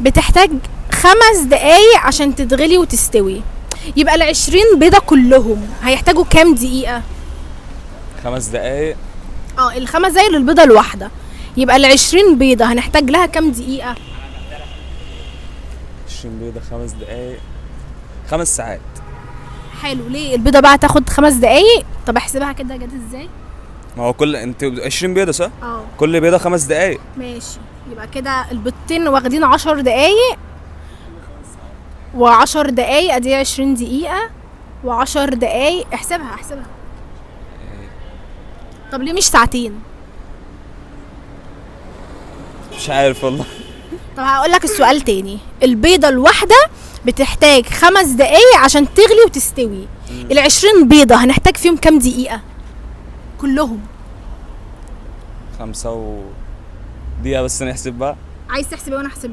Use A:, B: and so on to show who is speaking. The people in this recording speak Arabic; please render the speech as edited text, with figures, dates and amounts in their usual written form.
A: بتحتاج 5 دقايق عشان تتغلي وتستوي، يبقى ال20 بيضة كلهم هيحتاجوا كام دقيقة؟
B: 5 دقايق.
A: ال5 دقايق للبيضة الواحدة، يبقى ال20 بيضة هنحتاج لها كام دقيقة؟
B: 20 بيضة 5 دقايق، 5 ساعات.
A: حلو، ليه البيضة بقى تاخد 5 دقايق؟ طب احسبها كده جت ازاي؟
B: ما هو انت 20 بيضة صح؟
A: اه
B: كل بيضة 5 دقايق.
A: ماشي، يبقى كده البيضتين واخدين 10 دقايق، و10 دقايق ادي 20 دقيقة، و10 دقايق احسبها. طب ليه مش ساعتين؟
B: مش عارف والله.
A: طب هقولك السؤال تاني، البيضة الواحدة بتحتاج 5 دقايق عشان تغلي وتستوي، ال20 بيضة هنحتاج فيهم كام دقيقة؟ كلهم
B: 5 دقيقة بس نحسب بقى.
A: عايز تحسب وانا احسب لك؟